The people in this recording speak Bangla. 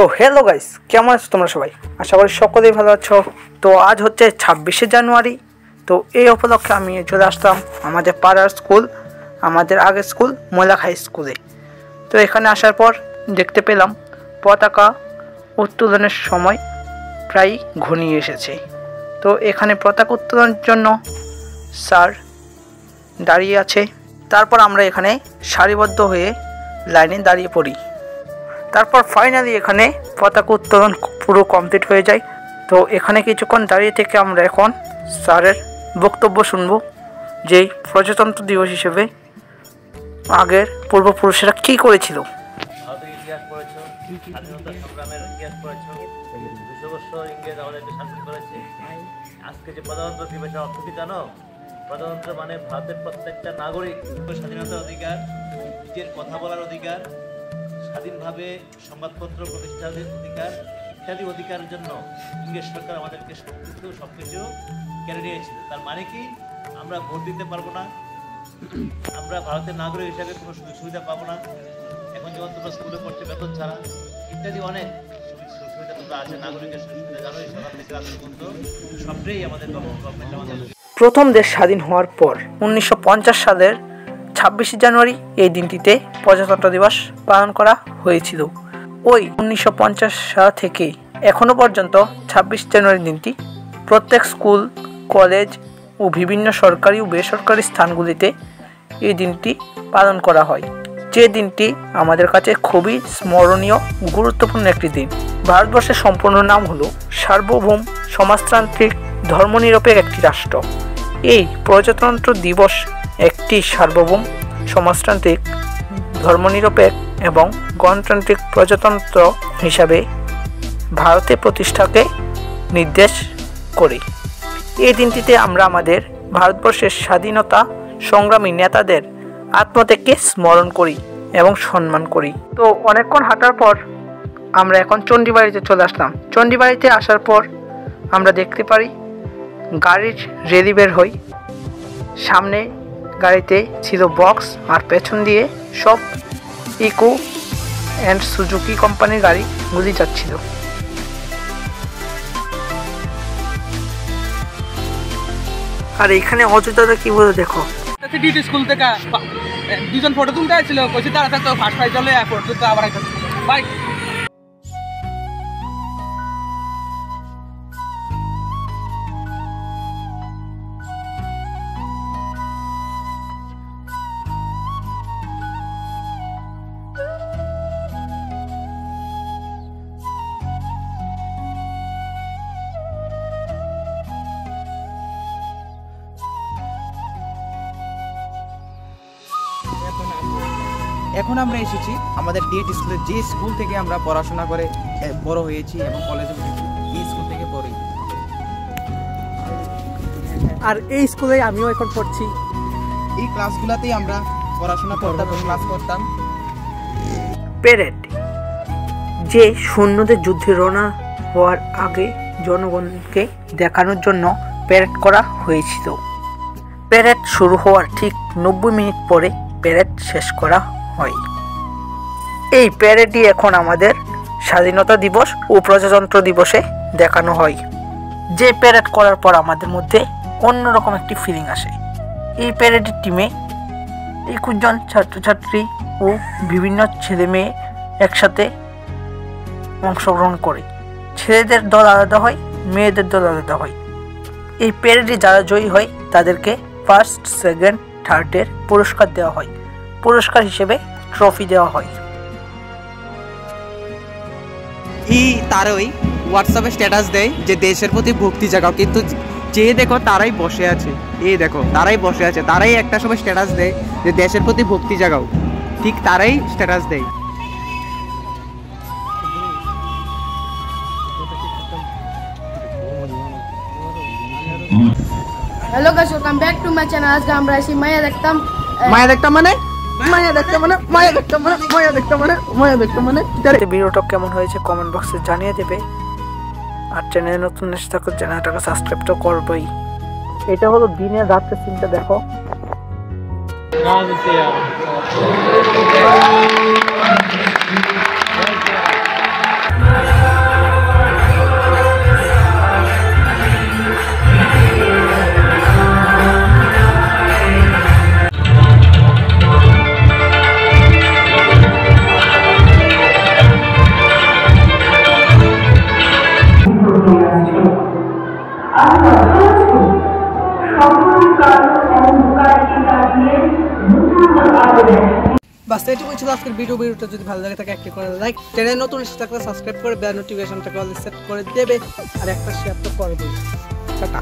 তো হ্যালো গাইস, কেমন আছো তোমরা সবাই? আশা করি সকলেই ভালো আছো। তো আজ হচ্ছে 26শে জানুয়ারি। তো এই উপলক্ষে আমি চলে আসলাম আমাদের পাড়ার স্কুল, আমাদের আগের স্কুল মোল্লাক হাই স্কুলে। তো এখানে আসার পর দেখতে পেলাম পতাকা উত্তোলনের সময় প্রায় ঘনিয়ে এসেছে। তো এখানে পতাকা উত্তোলনের জন্য স্যার দাঁড়িয়ে আছে। তারপর আমরা এখানে সারিবদ্ধ হয়ে লাইনে দাঁড়িয়ে পড়ি। তারপর ফাইনালি এখানে পতাকা উত্তোলন পুরো কমপ্লিট হয়ে যায়। তো এখানে কিছুক্ষণ দাঁড়িয়ে থেকে আমরা এখন স্যারের বক্তব্য শুনব, যে প্রজাতন্ত্র দিবস হিসেবে আগের পূর্বপুরুষেরা কী করেছিল। ভারতের ইতিহাস পড়েছো, স্বাধীনতা সংগ্রামের ইতিহাস পড়েছো, 200 বছর ইংরেজ আমাদেরকে শাসন করেছে। আজকে যে প্রজাতন্ত্র দিবসের অর্থ কি জানো? প্রজাতন্ত্র মানে ভারতের প্রত্যেকটা নাগরিক স্বাধীনতার অধিকার, নিজের কথা বলার অধিকার, স্বাধীনভাবে সংবাদপত্র প্রতিষ্ঠানের অধিকার ইত্যাদি অধিকারের জন্য ইংরেজ সরকার আমাদেরকে সবকিছু কেড়ে নিয়েছিল। তার মানে কি, আমরা ভোট দিতে পারবো না, আমরা ভারতের নাগরিক হিসাবে কোনো সুযোগ সুবিধা পাবো না, এখন যেমন তোমরা স্কুলে পড়ছে বেতন ছাড়া, ইত্যাদি অনেক সুবিধা তোমরা আছে, নাগরিকের সুবিধা জানো। এই সরকার থেকে আজ পর্যন্ত সবটাই আমাদের গভর্নমেন্ট আমাদের। প্রথম দেশ স্বাধীন হওয়ার পর 1950 সালের 26শে জানুয়ারি এই দিনটিতে প্রজাতন্ত্র দিবস পালন করা হয়েছিল। ওই 1950 সাল থেকে এখনও পর্যন্ত 26 জানুয়ারি দিনটি প্রত্যেক স্কুল, কলেজ ও বিভিন্ন সরকারি ও বেসরকারি স্থানগুলিতে এই দিনটি পালন করা হয়। যে দিনটি আমাদের কাছে খুবই স্মরণীয়, গুরুত্বপূর্ণ একটি দিন। ভারতবর্ষের সম্পূর্ণ নাম হলো সার্বভৌম সমাজতান্ত্রিক ধর্মনিরপেক্ষ একটি রাষ্ট্র। এই প্রজাতন্ত্র দিবস একটি সার্বভৌম সমাজতান্ত্রিক ধর্মনিরপেক্ষ এবং গণতান্ত্রিক প্রজাতন্ত্র হিসাবে ভারতের প্রতিষ্ঠাকে নির্দেশ করে। এই দিনটিতে আমরা আমাদের ভারতবর্ষের স্বাধীনতা সংগ্রামী নেতাদের আত্মত্যাগকে স্মরণ করি এবং সম্মান করি। তো অনেকক্ষণ হাঁটার পর আমরা এখন চণ্ডীবাড়িতে চলে আসলাম। চণ্ডীবাড়িতে আসার পর আমরা দেখতে পারি গাড়ির রেলি বের হয়। সামনে গাড়িতে ছিল বক্স, আর পেছন দিয়ে সব ইকো অ্যান্ড সুজুকি কোম্পানির গাড়িগুলি যাচ্ছিল। আর এখানে অযোধ্যাটা কি বলে দেখো, ডিটি স্কুল থেকে দুজন ফটো তুলতে আসছিল, কইছি তারা তো ফার্স্ট প্রাইজ চলে এয়ারপোর্ট তো আবার একটা বাইক। এখন আমরা এসেছি আমাদের ডিএড স্কুলে, যে স্কুল থেকে আমরা পড়াশোনা করে বড় হয়েছি এবং কলেজে উঠেছি, এই স্কুল থেকে পড়ি। আর এই স্কুলে আমিও এখন পড়ছি। এই ক্লাসগুলোতেই আমরা পড়াশোনা করতাম, ক্লাস করতাম। প্যারেড, যে সৈন্যদের যুদ্ধে রওনা হওয়ার আগে জনগণকে দেখানোর জন্য প্যারেড করা হয়েছিল। প্যারেড শুরু হওয়ার ঠিক 90 মিনিট পরে প্যারেড শেষ করা হয়। এই প্যারেডই এখন আমাদের স্বাধীনতা দিবস ও প্রজাতন্ত্র দিবসে দেখানো হয়। যে প্যারেড করার পর আমাদের মধ্যে অন্যরকম একটি ফিলিং আসে। এই প্যারেডের টিমে 21 জন ছাত্রছাত্রী ও বিভিন্ন ছেলে মেয়ে একসাথে অংশগ্রহণ করে। ছেলেদের দল আলাদা হয়, মেয়েদের দল আলাদা হয়। এই প্যারেডে যারা জয়ী হয় তাদেরকে ফার্স্ট, সেকেন্ড, থার্ডের পুরস্কার দেওয়া হয়। পুরস্কার হিসেবে ট্রফি দেওয়া হয়। তারই হোয়াটসঅ্যাপে স্ট্যাটাস দেয় যে দেশের প্রতি ভক্তি জাগাও, কিন্তু যে দেখো তারাই বসে আছে, এই দেখো তারাই বসে আছে, তারাই একটা সময় স্ট্যাটাস দেয় যে দেশের প্রতি ভক্তি জাগাও, ঠিক তারাই স্ট্যাটাস দেয়। Hello guys, welcome back to my channel. আজকে আমরা এসে মায়া দেখতাম ভিডিওটা কেমন হয়েছে কমেন্ট বক্সে জানিয়ে দেবে। আর চ্যানেলে নতুন এসে থাকো, চ্যানেলটাকে সাবস্ক্রাইব তো করবেই। এটা হলো দিনের রাতের সিনটা দেখো। বাস এটুকুই ছিল আজকের ভিডিওটা যদি ভালো লাগে থাকে একটি করে লাইক, চ্যানেল নতুন এসে থাকলে সাবস্ক্রাইব করে বেল নোটিফিকেশনটাকে অল সেট করে দেবে, আর একটা শেয়ার তো করবেই। টাটা।